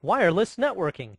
Wireless networking.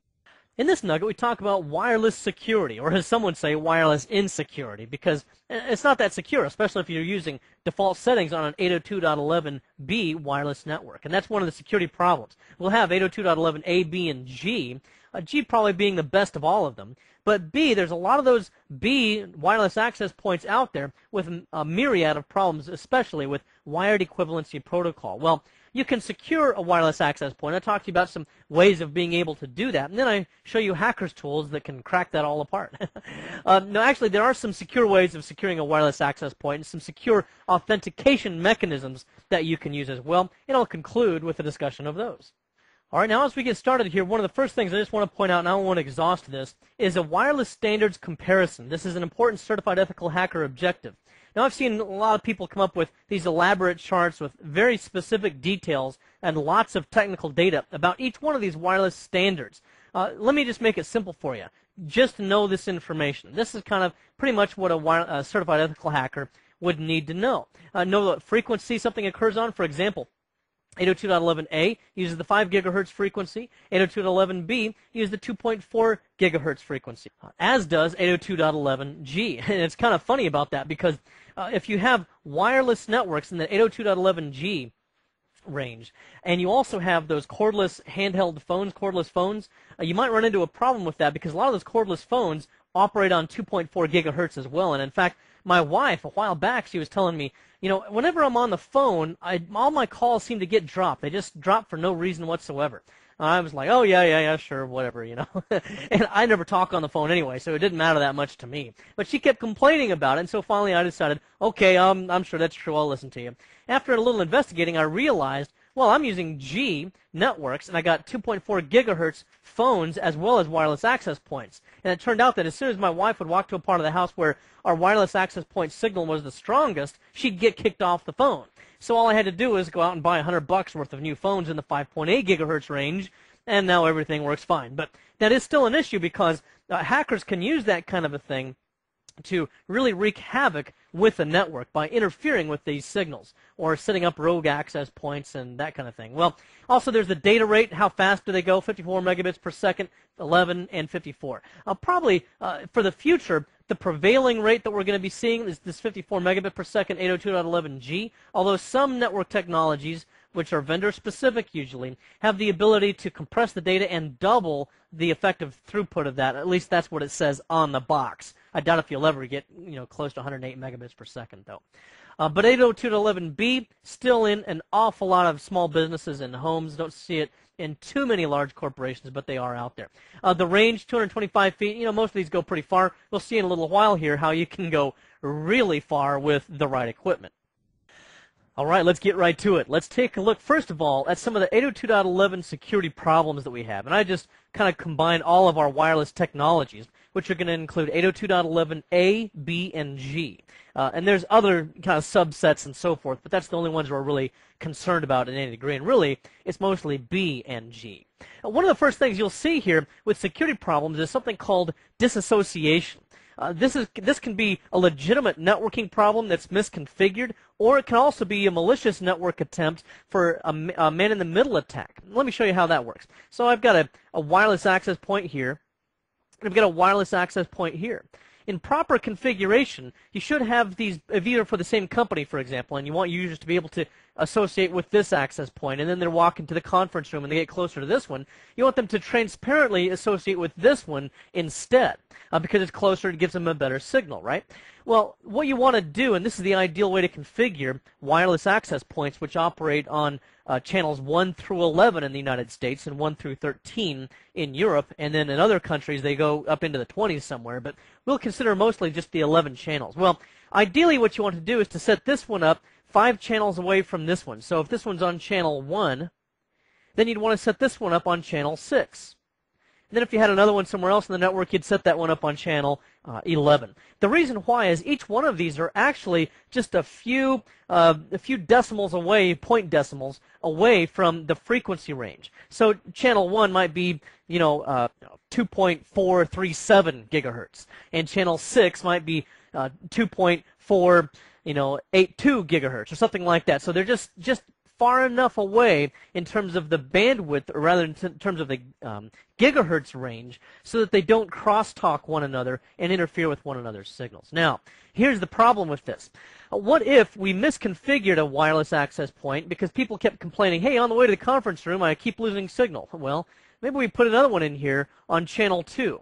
In this nugget, we talk about wireless security, or as some would say, wireless insecurity, because it's not that secure, especially if you're using default settings on an 802.11b wireless network. And that's one of the security problems. We'll have 802.11a, b, and G, G probably being the best of all of them. But B, there's a lot of those B wireless access points out there with a myriad of problems, especially with wired equivalency protocol. Well, you can secure a wireless access point. I talked to you about some ways of being able to do that, and then I show you hackers' tools that can crack that all apart. No, actually, there are some secure ways of securing a wireless access point and some secure authentication mechanisms that you can use as well, and I'll conclude with a discussion of those. All right, now as we get started here, one of the first things I just want to point out, and I don't want to exhaust this, is a wireless standards comparison. This is an important certified ethical hacker objective. Now, I've seen a lot of people come up with these elaborate charts with very specific details and lots of technical data about each one of these wireless standards. Let me just make it simple for you. Just know this information. This is kind of pretty much what a certified ethical hacker would need to know. Know what frequency something occurs on. For example, 802.11a uses the 5 gigahertz frequency. 802.11b uses the 2.4 gigahertz frequency, as does 802.11g. And it's kind of funny about that because if you have wireless networks in the 802.11g range, and you also have those cordless handheld phones, you might run into a problem with that because a lot of those cordless phones operate on 2.4 gigahertz as well. And in fact, my wife, a while back, she was telling me, you know, whenever I'm on the phone, all my calls seem to get dropped. They just drop for no reason whatsoever. I was like, oh, yeah, sure, whatever, you know. And I never talk on the phone anyway, so it didn't matter that much to me. But she kept complaining about it, and so finally I decided, okay, I'm sure that's true, I'll listen to you. After a little investigating, I realized, well, I'm using G networks, and I got 2.4 gigahertz phones as well as wireless access points. And it turned out that as soon as my wife would walk to a part of the house where our wireless access point signal was the strongest, she'd get kicked off the phone. So all I had to do was go out and buy $100 worth of new phones in the 5.8 gigahertz range, and now everything works fine. But that is still an issue because hackers can use that kind of a thing to really wreak havoc with the network by interfering with these signals or setting up rogue access points and that kind of thing. Well, also there's the data rate. How fast do they go? 54 megabits per second, 11, and 54. Probably for the future, the prevailing rate that we're going to be seeing is this 54 megabit per second 802.11g, although some network technologies, which are vendor-specific usually, have the ability to compress the data and double the effective throughput of that. At least that's what it says on the box. I doubt if you'll ever get, you know, close to 108 megabits per second, though. But 802.11b, still in an awful lot of small businesses and homes. Don't see it in too many large corporations, but they are out there. The range, 225 feet, you know, most of these go pretty far. We'll see in a little while here how you can go really far with the right equipment. All right, let's get right to it. Let's take a look, first of all, at some of the 802.11 security problems that we have. And I just kind of combined all of our wireless technologies, which are going to include 802.11a, b, and g. And there's other kind of subsets and so forth, but that's the only ones we're really concerned about in any degree. And really, it's mostly b and g. One of the first things you'll see here with security problems is something called disassociation. This can be a legitimate networking problem that's misconfigured, or it can also be a malicious network attempt for a man-in-the-middle attack. Let me show you how that works. So I've got a wireless access point here, and I've got a wireless access point here. In proper configuration, you should have these either for the same company, for example, and you want users to be able to associate with this access point, and then they're walking to the conference room and they get closer to this one. You want them to transparently associate with this one instead, because it's closer, it gives them a better signal, right? Well, what you want to do, and this is the ideal way to configure wireless access points, which operate on channels 1 through 11 in the United States and 1 through 13 in Europe, and then in other countries they go up into the 20s somewhere, but we'll consider mostly just the 11 channels. Well, ideally what you want to do is to set this one up 5 channels away from this one. So if this one's on channel 1, then you'd want to set this one up on channel 6. And then if you had another one somewhere else in the network, you'd set that one up on channel 11. The reason why is each one of these are actually just a few decimals away, point decimals away from the frequency range. So channel 1 might be, 2.437 gigahertz, and channel 6 might be 2.482 gigahertz or something like that. So they're just far enough away in terms of the bandwidth, or rather in terms of the gigahertz range, so that they don't crosstalk one another and interfere with one another's signals. Now, here's the problem with this. What if we misconfigured a wireless access point because people kept complaining, hey, on the way to the conference room, I keep losing signal? Well, maybe we put another one in here on channel 2.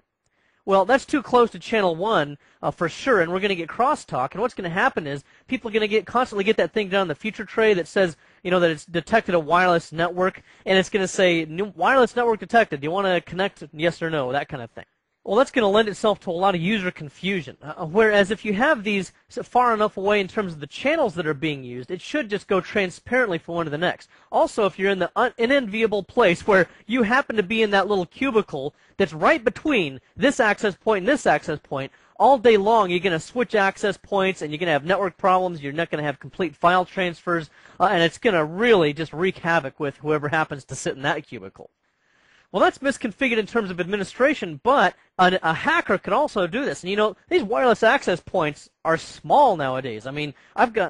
Well, that's too close to channel 1 for sure, and we're going to get crosstalk. And what's going to happen is people are going to constantly get that thing down the future tray that says, that it's detected a wireless network, and it's going to say, wireless network detected. Do you want to connect? Yes or no? That kind of thing. Well, that's going to lend itself to a lot of user confusion. Whereas if you have these far enough away in terms of the channels that are being used, it should just go transparently from one to the next. Also, if you're in the unenviable place where you happen to be in that little cubicle that's right between this access point and this access point, all day long you're going to switch access points and you're going to have network problems, you're not going to have complete file transfers, and it's going to really just wreak havoc with whoever happens to sit in that cubicle. Well, that's misconfigured in terms of administration, but a hacker could also do this. And these wireless access points are small nowadays. I mean,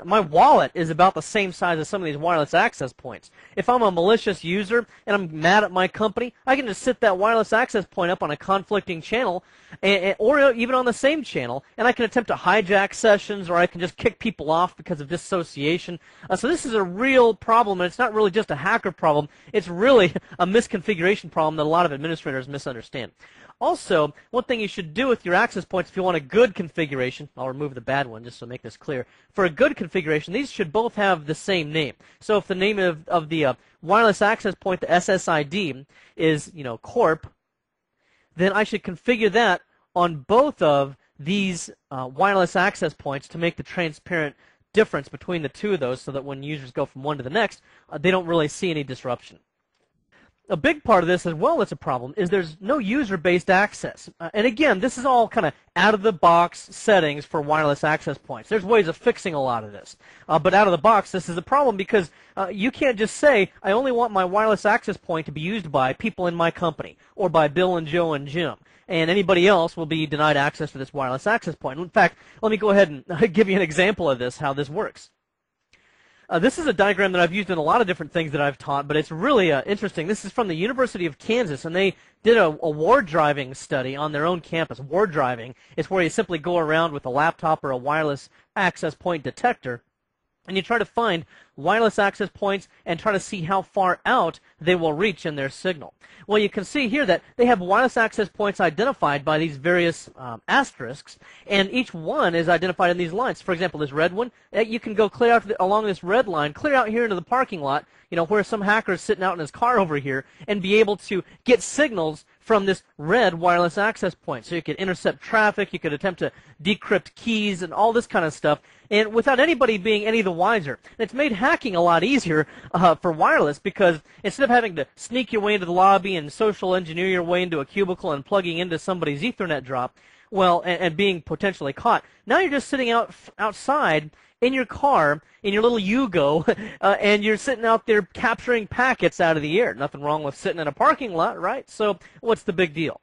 my wallet is about the same size as some of these wireless access points. If I'm a malicious user and I'm mad at my company, I can just set that wireless access point up on a conflicting channel, or even on the same channel, and I can attempt to hijack sessions, or I can just kick people off because of dissociation. So this is a real problem, and it's not really just a hacker problem. It's really a misconfiguration problem that a lot of administrators misunderstand. Also, one thing you should do with your access points if you want a good configuration, I'll remove the bad one just to make this clear. For a good configuration, these should both have the same name. So if the name of the wireless access point, the SSID, is corp, then I should configure that on both of these wireless access points to make the transparent difference between the two of those, so that when users go from one to the next, they don't really see any disruption. A big part of this as well that's a problem is there's no user-based access. And again, this is all kind of out-of-the-box settings for wireless access points. There's ways of fixing a lot of this. But out of the box, this is a problem because you can't just say, I only want my wireless access point to be used by people in my company, or by Bill and Joe and Jim, and anybody else will be denied access to this wireless access point. In fact, let me go ahead and give you an example of this, how this works. This is a diagram that I've used in a lot of different things that I've taught, but it's really interesting. This is from the University of Kansas, and they did a ward driving study on their own campus. Ward driving is where you simply go around with a laptop or a wireless access point detector, and you try to find wireless access points and try to see how far out they will reach in their signal. Well, you can see here that they have wireless access points identified by these various asterisks, and each one is identified in these lines. For example, this red one, you can go clear out along this red line, clear out here into the parking lot, where some hacker is sitting out in his car over here, and be able to get signals from this red wireless access point. So you could intercept traffic, you could attempt to decrypt keys, and all this kind of stuff, and without anybody being any the wiser. And it's made hacking a lot easier for wireless, because instead of having to sneak your way into the lobby and social engineer your way into a cubicle and plugging into somebody's Ethernet drop, well, and being potentially caught, now you're just sitting outside in your car, in your little Yugo, and you're sitting out there capturing packets out of the air. Nothing wrong with sitting in a parking lot, right? So what's the big deal?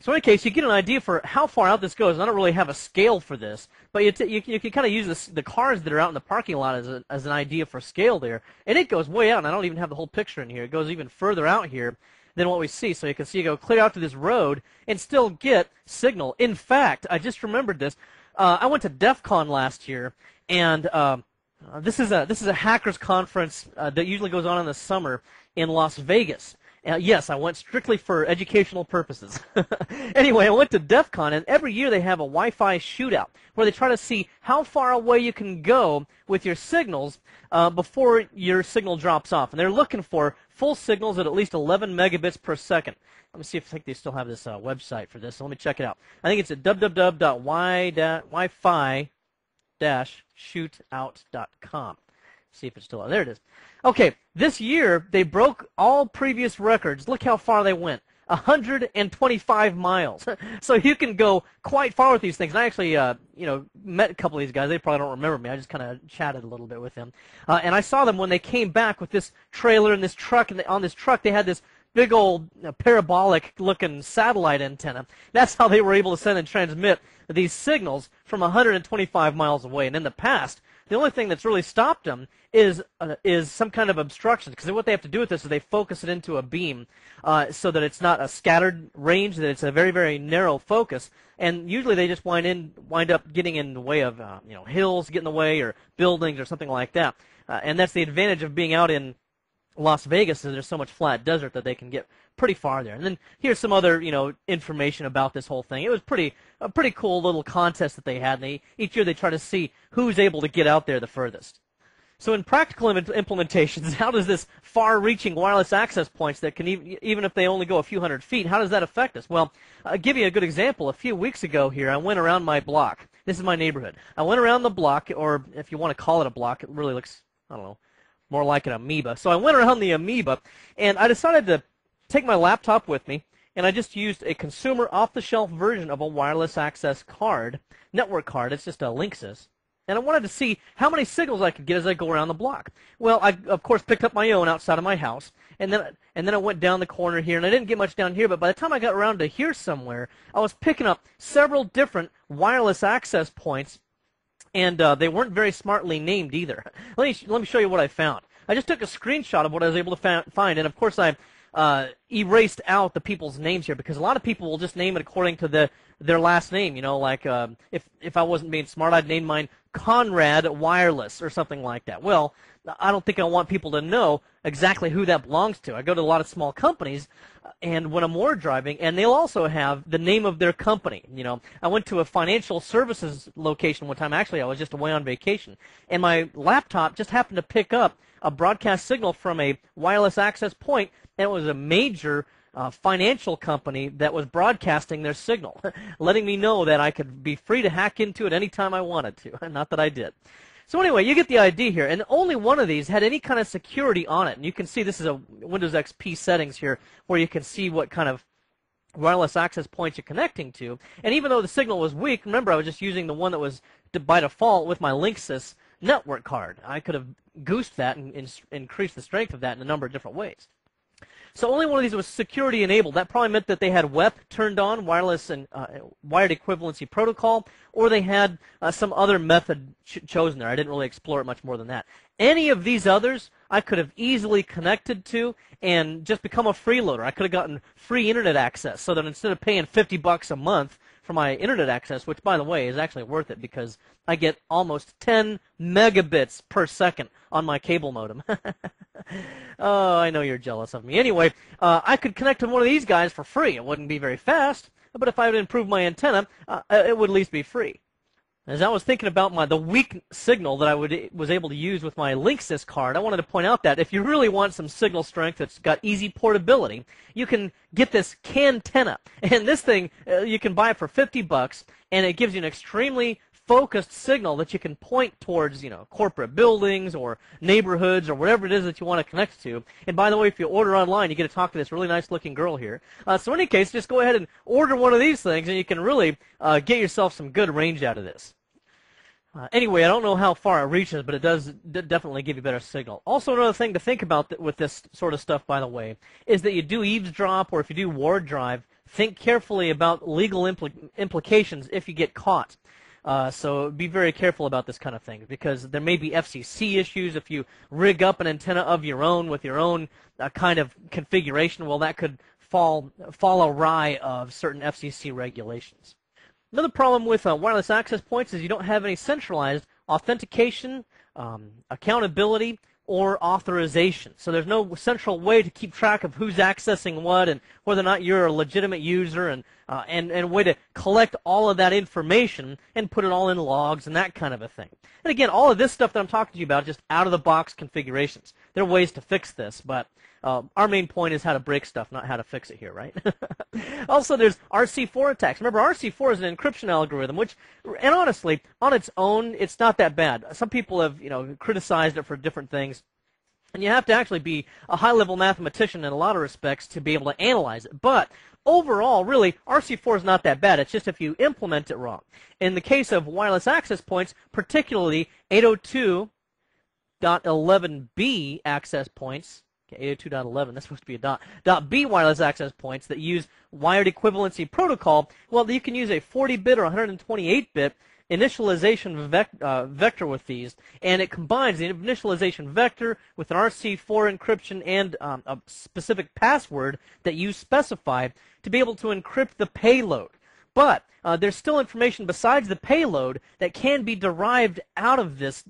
So in any case, you get an idea for how far out this goes. I don't really have a scale for this, but you can kind of use the cars that are out in the parking lot as an idea for scale there. And it goes way out, and I don't even have the whole picture in here. It goes even further out here than what we see. So you can see you go clear out to this road and still get signal. In fact, I just remembered this. I went to DEF CON last year, and this is a hackers conference that usually goes on in the summer in Las Vegas. Yes, I went strictly for educational purposes. Anyway, I went to DEF CON, and every year they have a Wi-Fi shootout where they try to see how far away you can go with your signals before your signal drops off. And they're looking for full signals at least 11 megabits per second. Let me see if I think they still have this website for this. So let me check it out. I think it's at www.wi-fi-shootout.com. See if it's still out. There it is. Okay, this year they broke all previous records. Look how far they went. 125 miles. So you can go quite far with these things. And I actually, met a couple of these guys. They probably don't remember me. I just kind of chatted a little bit with them. And I saw them when they came back with this trailer and this truck. And on this truck they had this big old parabolic-looking satellite antenna. That's how they were able to send and transmit these signals from 125 miles away. And in the past, The only thing that's really stopped them is some kind of obstruction, because what they have to do with this is they focus it into a beam so that it's not a scattered range, that it's a very, very narrow focus. And usually they just wind up getting in the way of hills, get in the way, or buildings or something like that. And that's the advantage of being out in Las Vegas, is there's so much flat desert that they can get pretty far there. And then here's some other information about this whole thing. It was a pretty cool little contest that they had. And each year they try to see who's able to get out there the furthest. So in practical implementations, how does this far-reaching wireless access points that can even if they only go a few hundred feet, how does that affect us? Well, I'll give you a good example. A few weeks ago here, I went around my block. This is my neighborhood. I went around the block, or if you want to call it a block, it really looks, I don't know, more like an amoeba. So I went around the amoeba, and I decided to take my laptop with me, and I just used a consumer off-the-shelf version of a wireless access card, network card. It's just a Linksys. And I wanted to see how many signals I could get as I go around the block. Well, I, of course, picked up my own outside of my house, and then I went down the corner here, and I didn't get much down here, but by the time I got around to here somewhere, I was picking up several different wireless access points, and they weren't very smartly named either. Let me show you what I found. I just took a screenshot of what I was able to find, and of course I erased out the people's names here, because a lot of people will just name it according to their last name. Like if I wasn't being smart, I'd name mine Conrad Wireless or something like that. Well, I don't think I want people to know exactly who that belongs to. I go to a lot of small companies, and when I'm more driving, and they'll also have the name of their company. I went to a financial services location one time. Actually, I was just away on vacation, and my laptop just happened to pick up a broadcast signal from a wireless access point, and it was a major financial company that was broadcasting their signal, letting me know that I could be free to hack into it anytime I wanted to. Not that I did. So anyway, you get the idea here, and only one of these had any kind of security on it. And you can see this is a Windows XP settings here, where you can see what kind of wireless access points you're connecting to. And even though the signal was weak, remember I was just using the one that was by default with my Linksys network card. I could have goosed that and increased the strength of that in a number of different ways. So only one of these was security enabled. That probably meant that they had WEP turned on, wireless and wired equivalency protocol, or they had some other method chosen there. I didn't really explore it much more than that. Any of these others I could have easily connected to and just become a freeloader. I could have gotten free internet access, so that instead of paying $50 a month for my internet access, which by the way is actually worth it because I get almost 10 megabits per second on my cable modem. Oh, I know you're jealous of me. Anyway, I could connect to one of these guys for free. It wouldn't be very fast, but if I would improve my antenna, it would at least be free. As I was thinking about the weak signal that I was able to use with my Linksys card, I wanted to point out that if you really want some signal strength that's got easy portability, you can get this Cantenna. And this thing, you can buy it for $50, and it gives you an extremely focused signal that you can point towards, corporate buildings or neighborhoods or whatever it is that you want to connect to. And by the way, if you order online, you get to talk to this really nice-looking girl here. So in any case, just go ahead and order one of these things, and you can really get yourself some good range out of this. Anyway, I don't know how far it reaches, but it does definitely give you better signal. Also, another thing to think about with this sort of stuff, by the way, is that you do eavesdrop, or if you do ward drive, think carefully about legal implications if you get caught. So be very careful about this kind of thing, because there may be FCC issues if you rig up an antenna of your own with your own kind of configuration. Well, that could fall awry of certain FCC regulations. Another problem with wireless access points is you don't have any centralized authentication, accountability, or authorization. So there's no central way to keep track of who's accessing what and whether or not you're a legitimate user, and a way to collect all of that information and put it all in logs and that kind of a thing. And again, all of this stuff that I'm talking to you about is just out-of-the-box configurations. There are ways to fix this, but our main point is how to break stuff, not how to fix it here, right? Also, there's RC4 attacks. Remember, RC4 is an encryption algorithm, which, and honestly, on its own, it's not that bad. Some people have, criticized it for different things. And you have to actually be a high-level mathematician in a lot of respects to be able to analyze it. But overall, really, RC4 is not that bad. It's just if you implement it wrong. In the case of wireless access points, particularly 802.11b access points, 802.11, that's supposed to be a .b wireless access points that use wired equivalency protocol, well, you can use a 40-bit or 128-bit initialization vector with these, and it combines the initialization vector with an RC4 encryption and a specific password that you specify to be able to encrypt the payload. But there's still information besides the payload that can be derived out of this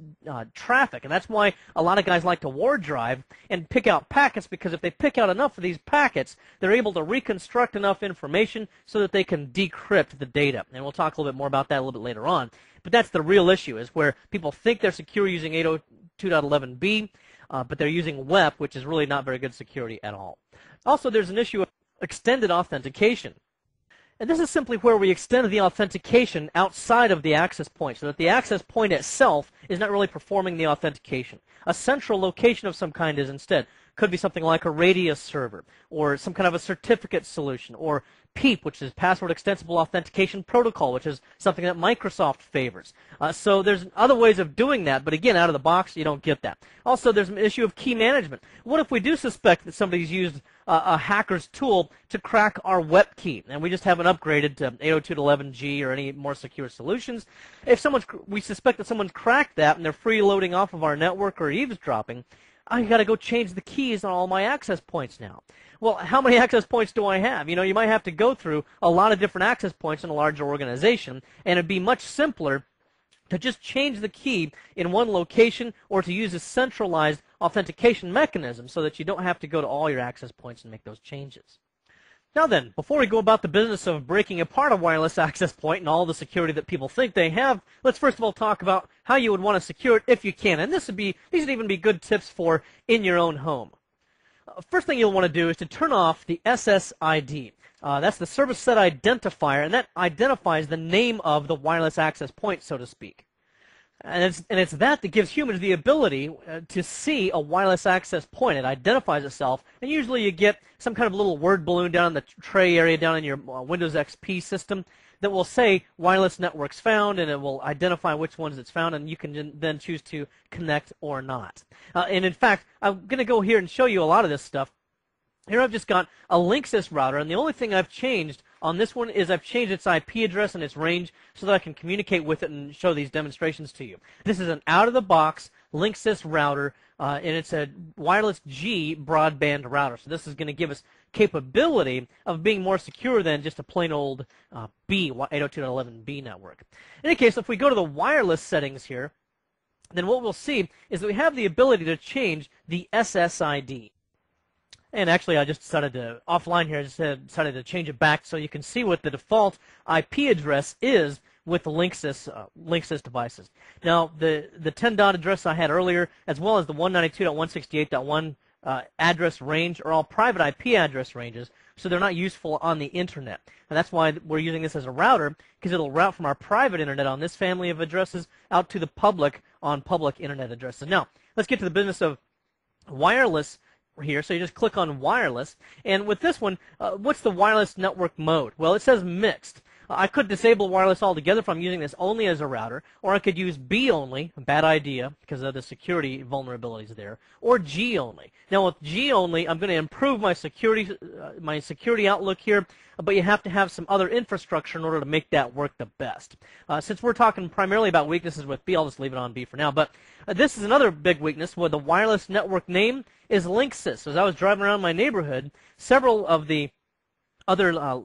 traffic, and that's why a lot of guys like to war drive and pick out packets, because if they pick out enough of these packets, they're able to reconstruct enough information so that they can decrypt the data. And we'll talk a little bit more about that a little bit later on. But that's the real issue, is where people think they're secure using 802.11b, but they're using WEP, which is really not very good security at all. Also, there's an issue of extended authentication. And this is simply where we extend the authentication outside of the access point, so that the access point itself is not really performing the authentication. A central location of some kind is instead. Could be something like a radius server, or some kind of a certificate solution, or PEAP, which is Password Extensible Authentication Protocol, which is something that Microsoft favors. So there's other ways of doing that, but again, out of the box, you don't get that. Also, there's an issue of key management. What if we do suspect that somebody's used a hacker's tool to crack our WEP key, and we just haven't upgraded to 802.11g or any more secure solutions? If we suspect that someone's cracked that and they're freeloading off of our network or eavesdropping, I got to go change the keys on all my access points now. Well, how many access points do I have? You know, you might have to go through a lot of different access points in a larger organization, and it'd be much simpler to just change the key in one location, or to use a centralized authentication mechanism so that you don't have to go to all your access points and make those changes. Now then, before we go about the business of breaking apart a wireless access point and all the security that people think they have, let's first of all talk about how you would want to secure it if you can. And these would even be good tips for in your own home. First thing you'll want to do is to turn off the SSID. That's the service set identifier, and that identifies the name of the wireless access point, so to speak. And it's that gives humans the ability to see a wireless access point. It identifies itself, and usually you get some kind of little word balloon down in the tray area down in your Windows XP system that will say wireless networks found, and it will identify which ones it's found, and you can then choose to connect or not. And in fact, I'm going to go here and show you a lot of this stuff. Here I've just got a Linksys router, and the only thing I've changed on this one is I've changed its IP address and its range so that I can communicate with it and show these demonstrations to you. This is an out-of-the-box Linksys router, and it's a wireless G broadband router. So this is going to give us capability of being more secure than just a plain old B, 802.11b network. In any case, if we go to the wireless settings here, then what we'll see is that we have the ability to change the SSID. And actually, I just decided to, offline here, I just decided to change it back so you can see what the default IP address is with the Linksys devices. Now, the 10 dot address I had earlier, as well as the 192.168.1 address range, are all private IP address ranges, so they're not useful on the internet. And that's why we're using this as a router, because it'll route from our private internet on this family of addresses out to the public on public internet addresses. Now, let's get to the business of wireless here. So you just click on wireless, and with this one, what's the wireless network mode? Well, it says mixed. I could disable wireless altogether if I'm using this only as a router, or I could use B only, a bad idea because of the security vulnerabilities there, or G only. Now with G only, I'm going to improve my security outlook here, but you have to have some other infrastructure in order to make that work the best. Since we're talking primarily about weaknesses with B, I'll just leave it on B for now. But this is another big weakness where the wireless network name is Linksys. So as I was driving around my neighborhood, several of the other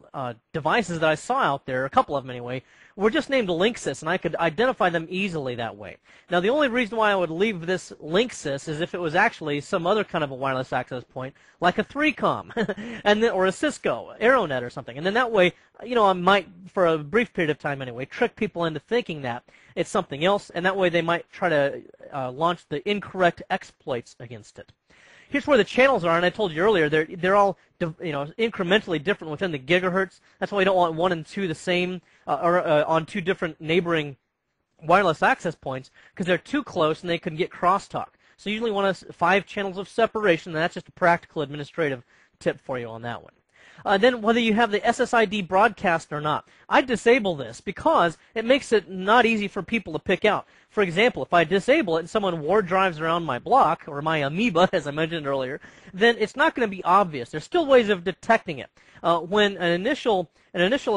devices that I saw out there, a couple of them anyway, were just named Linksys, and I could identify them easily that way. Now, the only reason why I would leave this Linksys is if it was actually some other kind of a wireless access point, like a 3Com, or a Cisco, Aeronet or something. And then that way, you know, I might, for a brief period of time anyway, trick people into thinking that it's something else, and that way they might try to launch the incorrect exploits against it. Here's where the channels are, and I told you earlier, they're all incrementally different within the gigahertz. That's why we don't want 1 and 2 the same, or on two different neighboring wireless access points, because they're too close and they can get crosstalk. So you usually want 5 channels of separation, and that's just a practical administrative tip for you on that one. Then whether you have the SSID broadcast or not, I disable this because it makes it not easy for people to pick out. For example, if I disable it and someone war drives around my block, or my amoeba, as I mentioned earlier, then it's not going to be obvious. There's still ways of detecting it. When an initial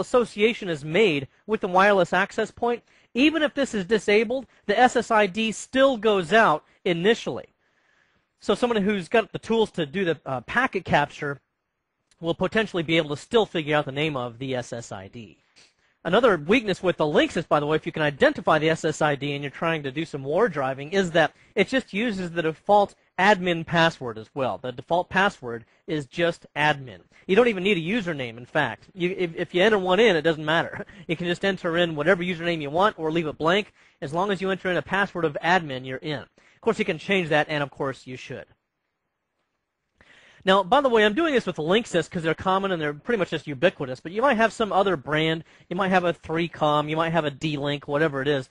association is made with the wireless access point, Even if this is disabled, the SSID still goes out initially. So someone who's got the tools to do the packet capture will potentially be able to still figure out the name of the SSID. Another weakness with the Linksys, by the way, if you can identify the SSID and you're trying to do some war driving, is that it just uses the default admin password as well. The default password is just admin. You don't even need a username, in fact. If you enter one in, it doesn't matter. You can just enter in whatever username you want or leave it blank. As long as you enter in a password of admin, you're in. Of course, you can change that, and of course, you should. Now, by the way, I'm doing this with the Linksys because they're common and they're pretty much just ubiquitous, but you might have some other brand. You might have a 3Com, you might have a D-Link, whatever it is.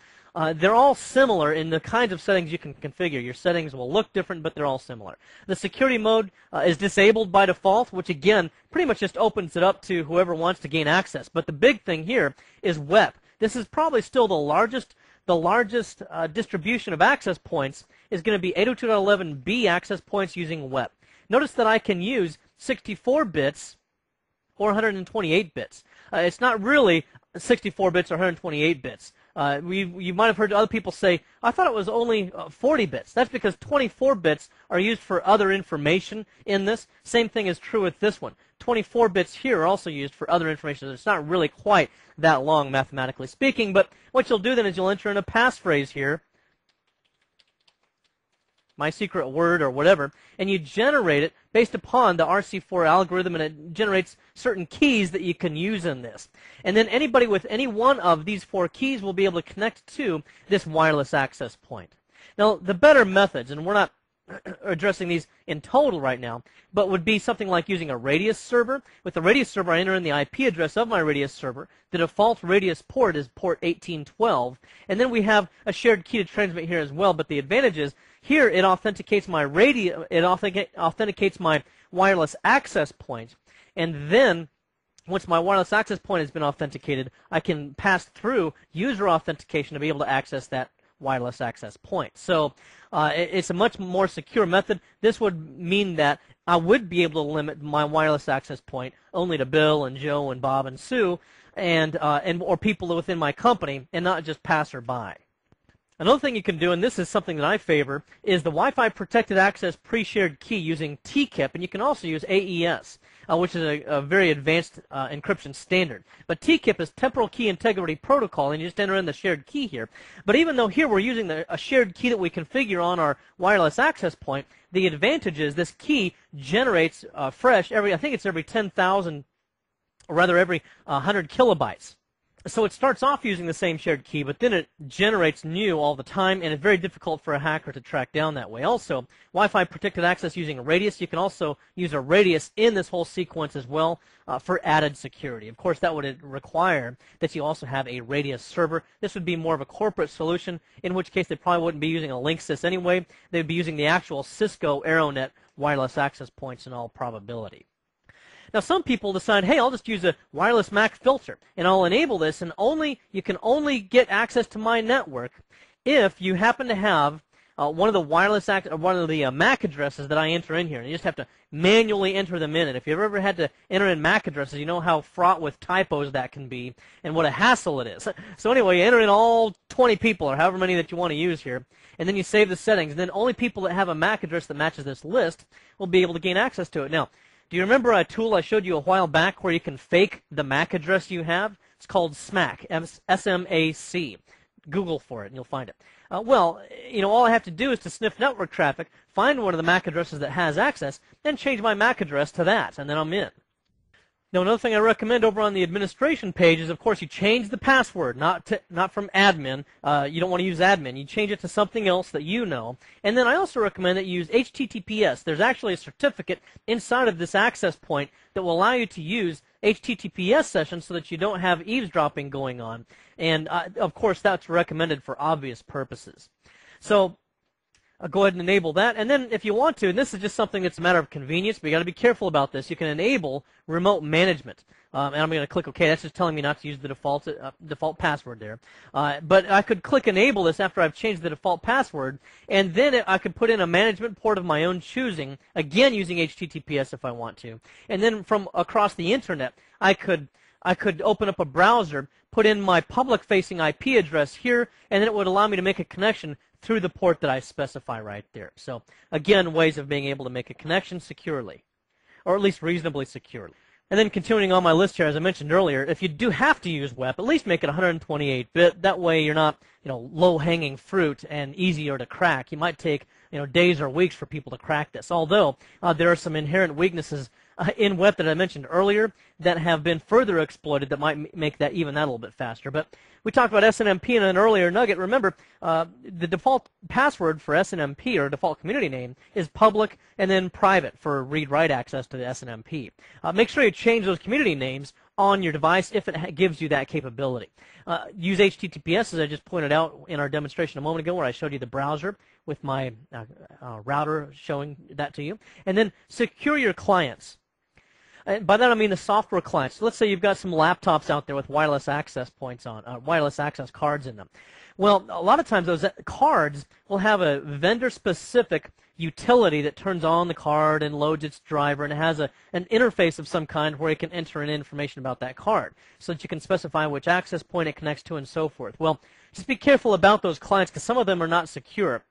They're all similar in the kinds of settings you can configure. Your settings will look different, but they're all similar. The security mode is disabled by default, which again, pretty much just opens it up to whoever wants to gain access. But the big thing here is WEP. This is probably still the largest distribution of access points is going to be 802.11b access points using WEP. Notice that I can use 64 bits or 128 bits. It's not really 64 bits or 128 bits. You might have heard other people say, I thought it was only 40 bits. That's because 24 bits are used for other information in this. Same thing is true with this one. 24 bits here are also used for other information. It's not really quite that long, mathematically speaking, but what you'll do then is you'll enter in a passphrase here, my secret word or whatever, and you generate it based upon the RC4 algorithm, and it generates certain keys that you can use in this. And then anybody with any one of these 4 keys will be able to connect to this wireless access point. Now, the better methods, and we're not addressing these in total right now, but would be something like using a radius server. With the radius server, I enter in the IP address of my radius server. The default radius port is port 1812, and then we have a shared key to transmit here as well, but the advantage is here it authenticates my authenticates my wireless access point, and then once my wireless access point has been authenticated, I can pass through user authentication to be able to access that wireless access point. So it's a much more secure method. This would mean that I would be able to limit my wireless access point only to Bill and Joe and Bob and Sue and or people within my company and not just passerby. Another thing you can do, and this is something that I favor, is the Wi-Fi Protected Access Pre-Shared Key using TKIP, and you can also use AES, which is a very advanced encryption standard. But TKIP is Temporal Key Integrity Protocol, and you just enter in the shared key here. But even though here we're using a shared key that we configure on our wireless access point, the advantage is this key generates fresh I think it's every 10,000, or rather every 100 kilobytes. So it starts off using the same shared key, but then it generates new all the time, and it's very difficult for a hacker to track down that way. Also, Wi-Fi protected access using a radius. You can also use a radius in this whole sequence as well for added security. Of course, that would require that you also have a radius server. This would be more of a corporate solution, in which case they probably wouldn't be using a Linksys anyway. They would be using the actual Cisco AeroNet wireless access points in all probability. Now, some people decide, hey, I'll just use a wireless MAC filter, and I'll enable this, and you can only get access to my network if you happen to have one of the MAC addresses that I enter in here, and you just have to manually enter them in. And if you've ever had to enter in MAC addresses, you know how fraught with typos that can be, and what a hassle it is. So anyway, you enter in all 20 people, or however many that you want to use here, and then you save the settings, and then only people that have a MAC address that matches this list will be able to gain access to it. Now, do you remember a tool I showed you a while back where you can fake the MAC address you have? It's called SMAC, S-M-A-C. Google for it and you'll find it. Well, all I have to do is to sniff network traffic, find one of the MAC addresses that has access, and change my MAC address to that, and then I'm in. Now, another thing I recommend over on the administration page is, of course, you change the password, not from admin. You don't want to use admin. You change it to something else that you know. And then I also recommend that you use HTTPS. There's actually a certificate inside of this access point that will allow you to use HTTPS sessions so that you don't have eavesdropping going on. And, of course, that's recommended for obvious purposes. So go ahead and enable that. And then if you want to, and this is just something that's a matter of convenience, but you got to be careful about this, you can enable remote management. And I'm going to click OK. That's just telling me not to use the default password there. But I could click enable this after I've changed the default password, and then I could put in a management port of my own choosing, again using HTTPS if I want to. And then from across the internet, I could I could open up a browser, put in my public-facing IP address here, and then it would allow me to make a connection through the port that I specify right there. So again, ways of being able to make a connection securely, or at least reasonably securely. And then continuing on my list here, as I mentioned earlier, if you do have to use WEP, at least make it 128-bit. That way you're not, low-hanging fruit and easier to crack. You might take, days or weeks for people to crack this. Although there are some inherent weaknesses in WEP that I mentioned earlier that have been further exploited that might make that even that a little bit faster. But we talked about SNMP in an earlier nugget. Remember, the default password for SNMP, or default community name, is public and then private for read-write access to the SNMP. Make sure you change those community names on your device if it gives you that capability. Use HTTPS, as I just pointed out in our demonstration a moment ago where I showed you the browser with my router showing that to you. And then secure your clients. And by that I mean the software clients. So let's say you've got some laptops out there with wireless access points on, wireless access cards in them. Well, a lot of times those cards will have a vendor-specific utility that turns on the card and loads its driver, and it has an interface of some kind where you can enter in information about that card so that you can specify which access point it connects to and so forth. Well, just be careful about those clients because some of them are not secure.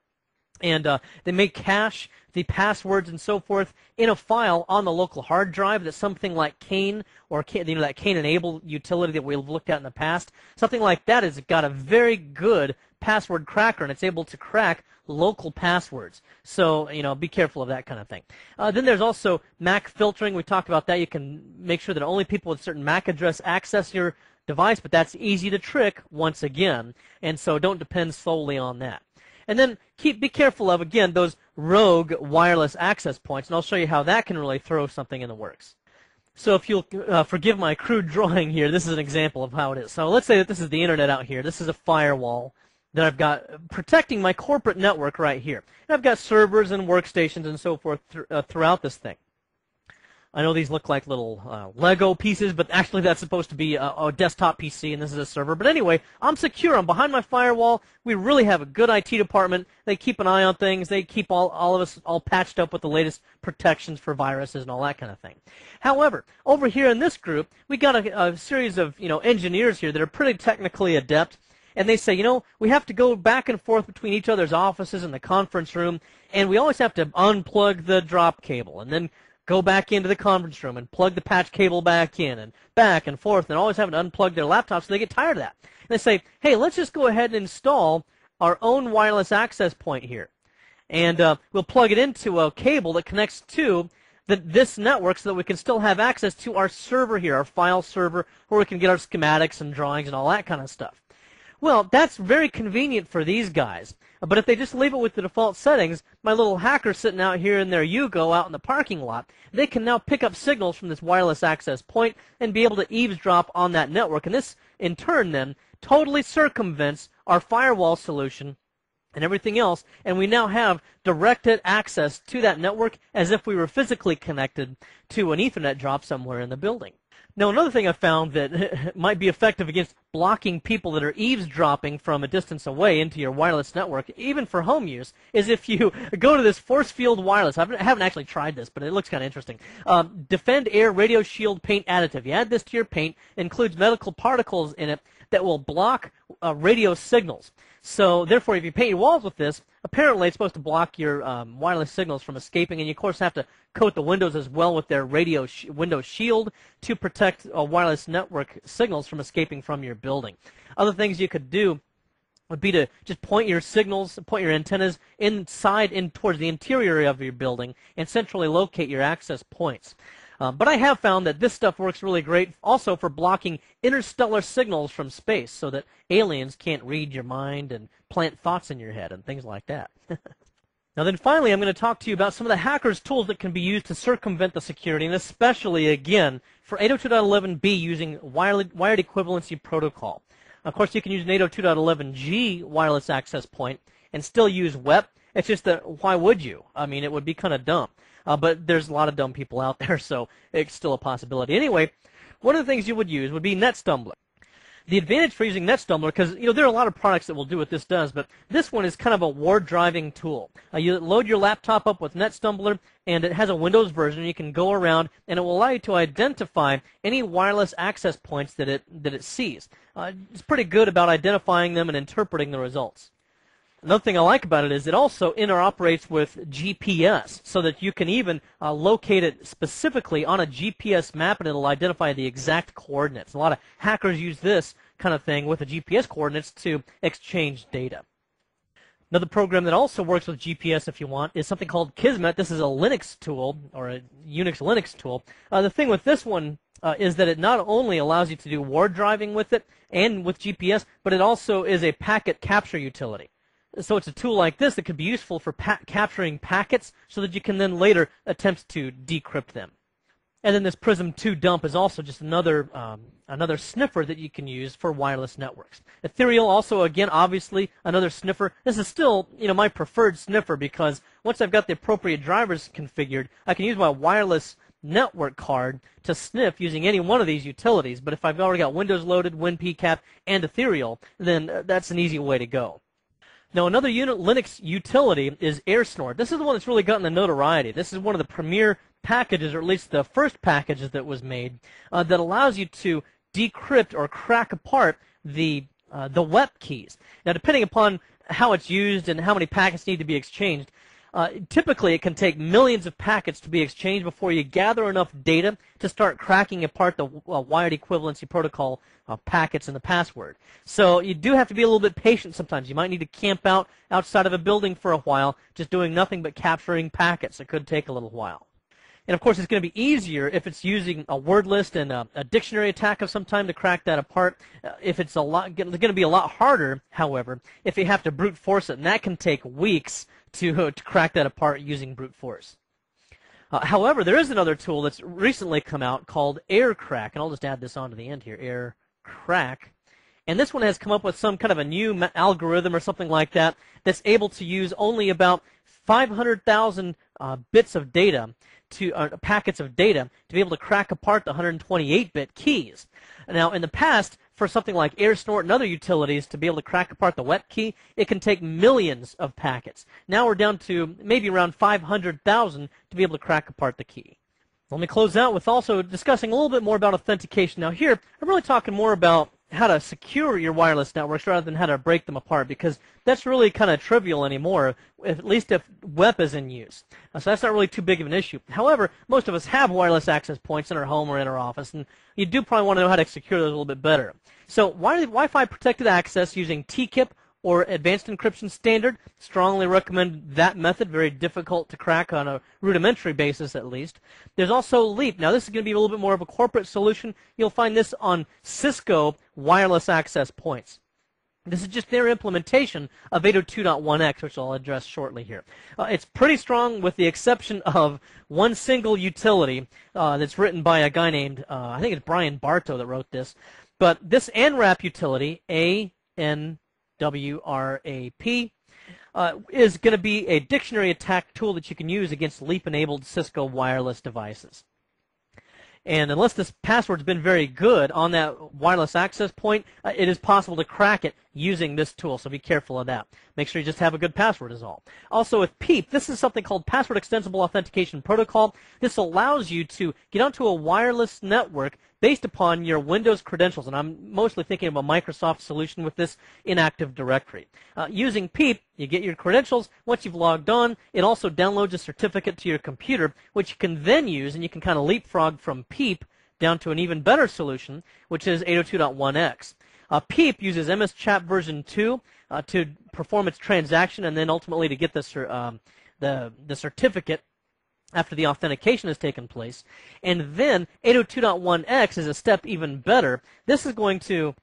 And they may cache the passwords and so forth in a file on the local hard drive that's something like Kane, or that Kane enable utility that we've looked at in the past. Something like that has got a very good password cracker, and it's able to crack local passwords. So, be careful of that kind of thing. Then there's also MAC filtering. We talked about that. You can make sure that only people with certain MAC address access your device, but that's easy to trick once again, and so don't depend solely on that. And then be careful of, again, those rogue wireless access points, and I'll show you how that can really throw something in the works. So if you'll forgive my crude drawing here, this is an example of how it is. So let's say that this is the internet out here. This is a firewall that I've got protecting my corporate network right here. And I've got servers and workstations and so forth throughout this thing. I know these look like little Lego pieces, but actually that's supposed to be a desktop PC, and this is a server. But anyway, I'm secure. I'm behind my firewall. We really have a good IT department. They keep an eye on things. They keep all of us all patched up with the latest protections for viruses and all that kind of thing. However, over here in this group, we got a series of engineers here that are pretty technically adept. And they say, we have to go back and forth between each other's offices in the conference room, and we always have to unplug the drop cable and then go back into the conference room and plug the patch cable back in and back and forth, and always having to unplug their laptops, so they get tired of that. And they say, hey, let's just go ahead and install our own wireless access point here. And we'll plug it into a cable that connects to this network so that we can still have access to our server here, our file server, where we can get our schematics and drawings and all that kind of stuff. Well, that's very convenient for these guys. But if they just leave it with the default settings, my little hacker sitting out here in their Yugo out in the parking lot, they can now pick up signals from this wireless access point and be able to eavesdrop on that network. And this, in turn, then, totally circumvents our firewall solution and everything else, and we now have directed access to that network as if we were physically connected to an Ethernet drop somewhere in the building. Now, another thing I found that might be effective against blocking people that are eavesdropping from a distance away into your wireless network, even for home use, is if you go to this force field wireless. I haven't actually tried this, but it looks kind of interesting. Defend Air Radio Shield Paint Additive. You add this to your paint. It includes medical particles in it that will block radio signals. So, therefore, if you paint your walls with this, apparently it's supposed to block your wireless signals from escaping, and you, of course, have to coat the windows as well with their window shield to protect wireless network signals from escaping from your building. Other things you could do would be to just point your signals, point your antennas in towards the interior of your building and centrally locate your access points. But I have found that this stuff works really great also for blocking interstellar signals from space so that aliens can't read your mind and plant thoughts in your head and things like that. Now then finally, I'm going to talk to you about some of the hackers' tools that can be used to circumvent the security, and especially, again, for 802.11b using wired equivalency protocol. Of course, you can use an 802.11g wireless access point and still use WEP. It's just that, why would you? I mean, it would be kind of dumb. But there's a lot of dumb people out there, so it's still a possibility. Anyway, one of the things you would use would be NetStumbler. The advantage for using NetStumbler, because there are a lot of products that will do what this does, but this one is kind of a ward driving tool. You load your laptop up with NetStumbler, and it has a Windows version. You can go around, and it will allow you to identify any wireless access points that it sees. It's pretty good about identifying them and interpreting the results. Another thing I like about it is it also interoperates with GPS, so that you can even locate it specifically on a GPS map, and it'll identify the exact coordinates. A lot of hackers use this kind of thing with the GPS coordinates to exchange data. Another program that also works with GPS, if you want, is something called Kismet. This is a Linux tool, or a Unix Linux tool. The thing with this one is that it not only allows you to do ward driving with it and with GPS, but it also is a packet capture utility. So it's a tool like this that could be useful for capturing packets so that you can then later attempt to decrypt them. And then this Prism 2 dump is also just another sniffer that you can use for wireless networks. Ethereal also, again, obviously another sniffer. This is still, my preferred sniffer, because once I've got the appropriate drivers configured, I can use my wireless network card to sniff using any one of these utilities. But if I've already got Windows loaded, WinPCAP, and Ethereal, then that's an easy way to go. Now, another Linux utility is AirSnort. This is the one that's really gotten the notoriety. This is one of the premier packages, or at least the first packages that was made, that allows you to decrypt or crack apart the WEP keys. Now, depending upon how it's used and how many packets need to be exchanged, typically it can take millions of packets to be exchanged before you gather enough data to start cracking apart the wired equivalency protocol packets in the password. So you do have to be a little bit patient sometimes. You might need to camp out outside of a building for a while, just doing nothing but capturing packets. It could take a little while. And of course, it's going to be easier if it's using a word list and a dictionary attack of some time to crack that apart. If it's going to be a lot harder, however, if you have to brute force it, and that can take weeks to crack that apart using brute force. However, there is another tool that's recently come out called AirCrack, and I'll just add this on to the end here, AirCrack. And this one has come up with some kind of a new algorithm or something like that that's able to use only about 500,000 bits of data, packets of data, to be able to crack apart the 128-bit keys. Now, in the past, for something like AirSnort and other utilities to be able to crack apart the WEP key, it can take millions of packets. Now we're down to maybe around 500,000 to be able to crack apart the key. Let me close out with also discussing a little bit more about authentication. Now here, I'm really talking more about how to secure your wireless networks rather than how to break them apart, because that's really kind of trivial anymore, at least if WEP is in use. So that's not really too big of an issue. However, most of us have wireless access points in our home or in our office, and you do probably want to know how to secure those a little bit better. So Wi-Fi protected access using TKIP or Advanced Encryption Standard. Strongly recommend that method. Very difficult to crack on a rudimentary basis, at least. There's also Leap. Now, this is going to be a little bit more of a corporate solution. You'll find this on Cisco wireless access points. This is just their implementation of 802.1x, which I'll address shortly here. It's pretty strong, with the exception of one single utility that's written by a guy named, I think it's Brian Bartow that wrote this. But this ANWRAP utility, ANWRAP, is going to be a dictionary attack tool that you can use against Leap-enabled Cisco wireless devices. And unless this password's been very good on that wireless access point, it is possible to crack it using this tool, so be careful of that. Make sure you just have a good password is all. Also with PEEP, this is something called Password Extensible Authentication Protocol. This allows you to get onto a wireless network based upon your Windows credentials, and I'm mostly thinking of a Microsoft solution with this in Active Directory. Using PEEP, you get your credentials. Once you've logged on, it also downloads a certificate to your computer, which you can then use, and you can kind of leapfrog from PEEP down to an even better solution, which is 802.1x. PEEP uses MS Chat version 2 to perform its transaction, and then ultimately to get the certificate after the authentication has taken place. And then 802.1x is a step even better. This is going to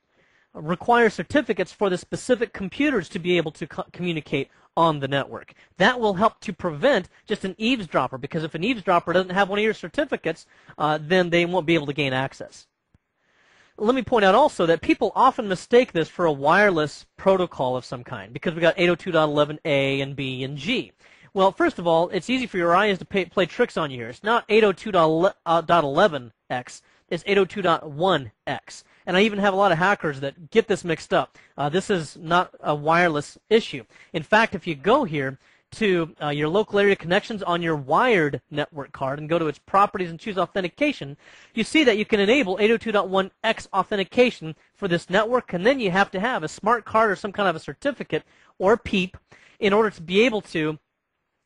require certificates for the specific computers to be able to communicate on the network. That will help to prevent just an eavesdropper, because if an eavesdropper doesn't have one of your certificates, then they won't be able to gain access. Let me point out also that people often mistake this for a wireless protocol of some kind, because we got 802.11a and b and g. Well, first of all, it's easy for your eyes to play tricks on you here. It's not 802.11x, it's 802.1x. And I even have a lot of hackers that get this mixed up. This is not a wireless issue. In fact, if you go here to your local area connections on your wired network card and go to its properties and choose authentication, you see that you can enable 802.1x authentication for this network, and then you have to have a smart card or some kind of a certificate or PEEP in order to be able to,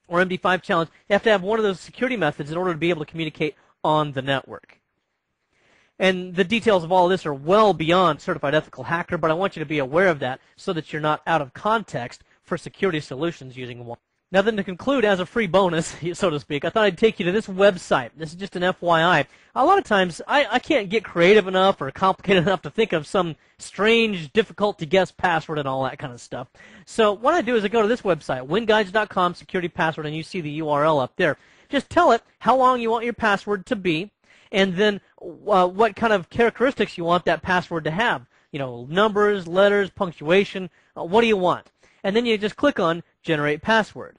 or MD5 challenge, you have to have one of those security methods in order to be able to communicate on the network. And the details of all of this are well beyond certified ethical hacker, but I want you to be aware of that so that you're not out of context for security solutions using one. Now then, to conclude, as a free bonus, so to speak, I thought I'd take you to this website. This is just an FYI. A lot of times, I can't get creative enough or complicated enough to think of some strange, difficult-to-guess password and all that kind of stuff. So what I do is I go to this website, winguides.com, security password, and you see the URL up there. Just tell it how long you want your password to be, and then what kind of characteristics you want that password to have. You know, numbers, letters, punctuation, what do you want? And then you just click on Generate Password.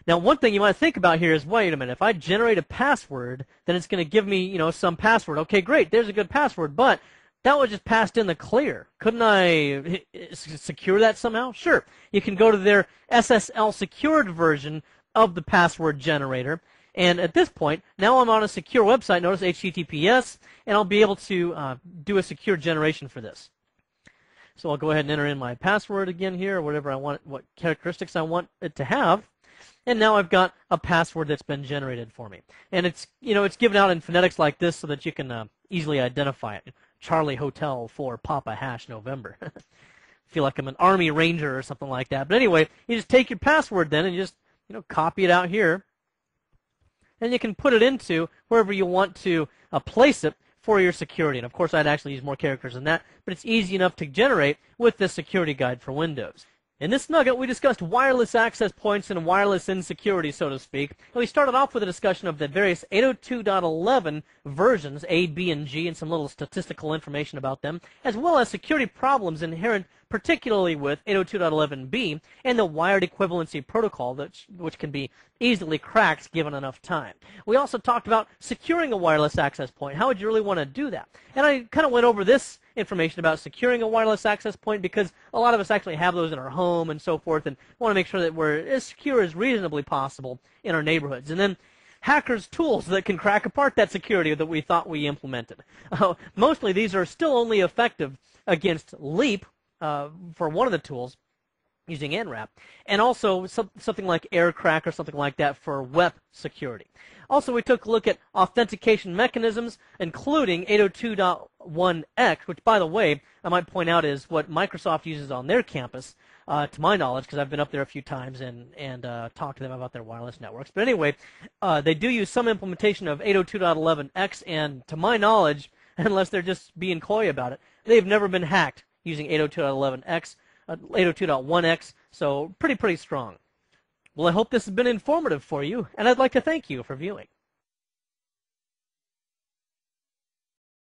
Now, one thing you might think about here is, wait a minute, if I generate a password, then it's going to give me, you know, some password. Okay, great, there's a good password, but that was just passed in the clear. Couldn't I secure that somehow? Sure. You can go to their SSL secured version of the password generator, and at this point, now I'm on a secure website, notice HTTPS, and I'll be able to do a secure generation for this. So I'll go ahead and enter in my password again here, or whatever I want, what characteristics I want it to have. And now I've got a password that's been generated for me. And it's, you know, it's given out in phonetics like this so that you can easily identify it. Charlie Hotel 4 Papa Hash November. Feel like I'm an Army Ranger or something like that. But anyway, you just take your password then and you just, you know, copy it out here. And you can put it into wherever you want to place it for your security. And of course, I'd actually use more characters than that, but it's easy enough to generate with this security guide for Windows. In this nugget, we discussed wireless access points and wireless insecurity, so to speak. And we started off with a discussion of the various 802.11 versions, A, B, and G, and some little statistical information about them, as well as security problems inherent particularly with 802.11b and the wired equivalency protocol, which can be easily cracked given enough time. We also talked about securing a wireless access point. How would you really want to do that? And I kind of went over this information about securing a wireless access point because a lot of us actually have those in our home and so forth, and want to make sure that we're as secure as reasonably possible in our neighborhoods. And then hackers' tools that can crack apart that security that we thought we implemented. Mostly these are still only effective against Leap for one of the tools using NRAP, and also something like AirCrack or something like that for web security. Also, we took a look at authentication mechanisms, including 802.1x, which, by the way, I might point out is what Microsoft uses on their campus, to my knowledge, because I've been up there a few times and talked to them about their wireless networks. But anyway, they do use some implementation of 802.11x, and to my knowledge, unless they're just being coy about it, they've never been hacked using 802.11x, 802.1x, so pretty strong. Well, I hope this has been informative for you, and I'd like to thank you for viewing.